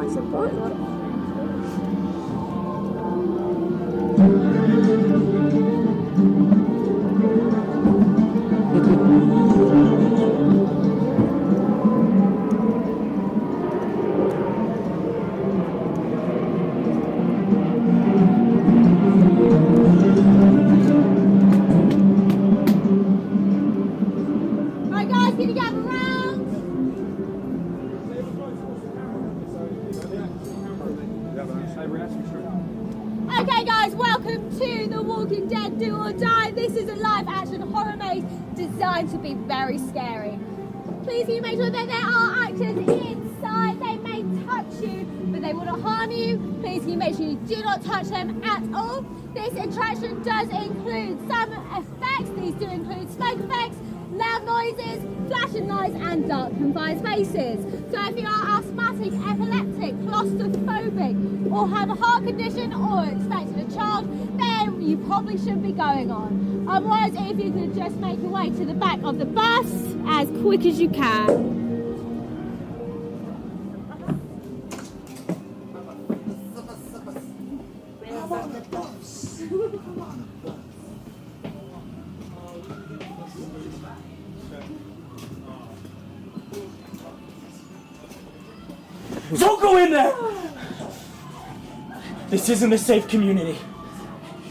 nice and bright, look. Right guys, can you gather around? Okay guys, welcome to The Walking Dead Do or Die. This is a live action horror maze designed to be very scary. Please can you make sure that there are actors inside. They may touch you, but they will not harm you. Please can you make sure you do not touch them at all. This attraction does include some effects. These do include smoke effects, loud noises, flashing lights and dark confined spaces. So if you are asthmatic, epileptic, claustrophobic or have a heart condition or expecting a child, then you probably shouldn't be going on. Otherwise, if you could just make your way to the back of the bus as quick as you can. Don't go in there! This isn't a safe community.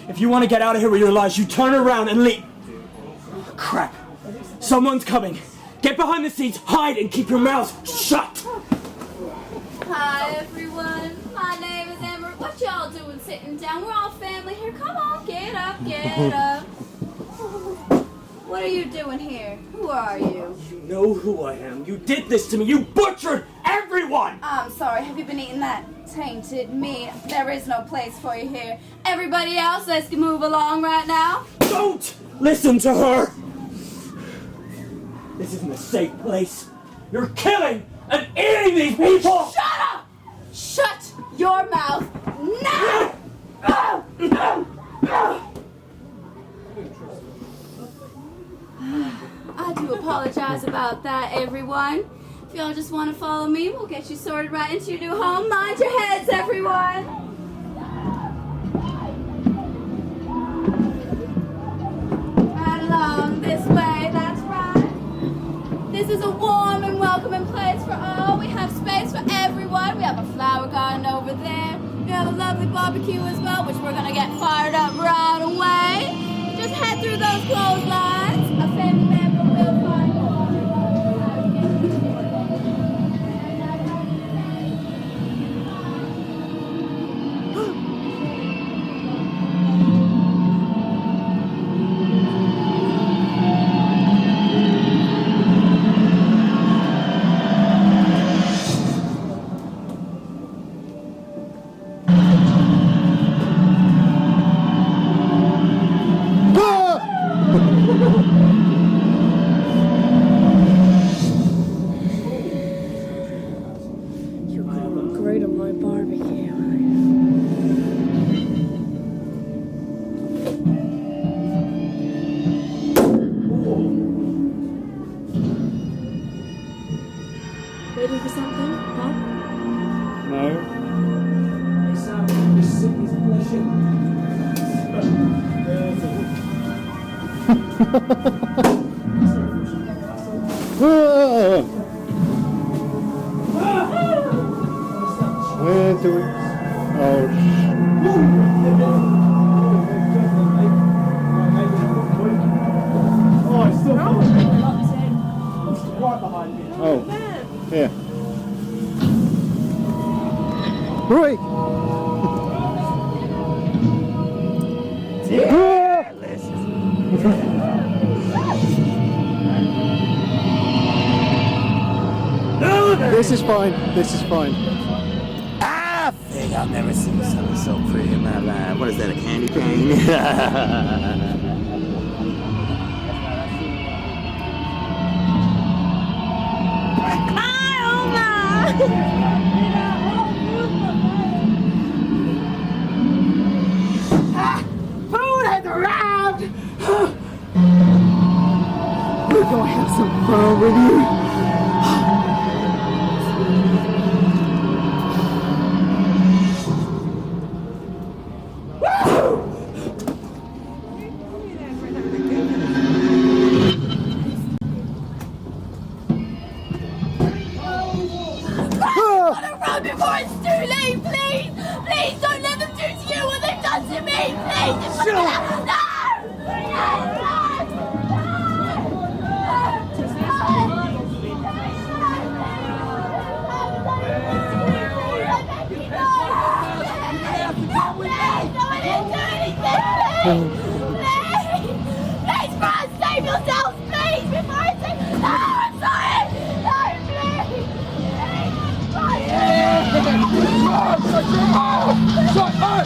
If you want to get out of here with your lives, you turn around and leave. Crap. Someone's coming. Get behind the seats, hide, and keep your mouths shut! Hi everyone, my name is Amber. What y'all doing sitting down? We're all family here. Come on, get up, get up. What are you doing here? Who are you? You know who I am. You did this to me. You butchered everyone! I'm sorry, have you been eating that tainted meat? There is no place for you here. Everybody else, let's move along right now. Don't listen to her! This isn't a safe place. You're killing and eating these people! Shut up! Shut your mouth now! I do apologize about that, everyone. If y'all just want to follow me, we'll get you sorted right into your new home. Mind your heads, everyone! Right along this way, that's right. This is a warm and welcoming place for all. We have space for everyone. We have a flower garden over there. We have a lovely barbecue as well, which we're going to get fired up right away. Just head through those clotheslines. A family member will find you. You're gonna look great on my barbecue. Waiting for something, huh? No. Hey Sam, this city's bullshit. Where do we? Oh, it's still right behind me. oh, yeah. Right. This is fine. This is fine. I think I've never seen something so pretty in my life. What is that, a candy cane? Food has arrived! We're gonna have some fun with you. gotta run before it's too late, please! Please don't let them do to you what they've done to me! Please! Just no! No! Please, Brian, save yourselves, please, before I say, no, I'm sorry, no, please, Shut up!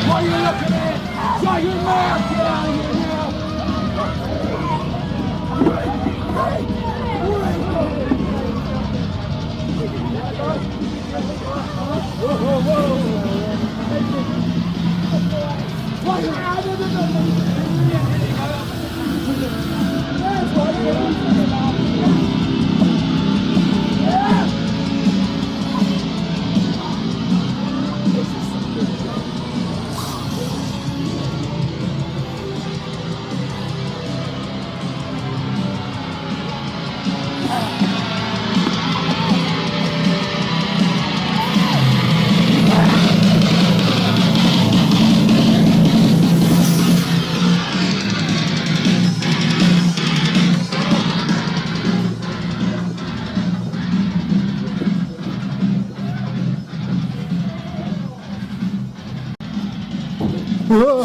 Why are you looking at it? Shut your mouth! Get out of here now! Whoa, whoa, whoa! Whoa!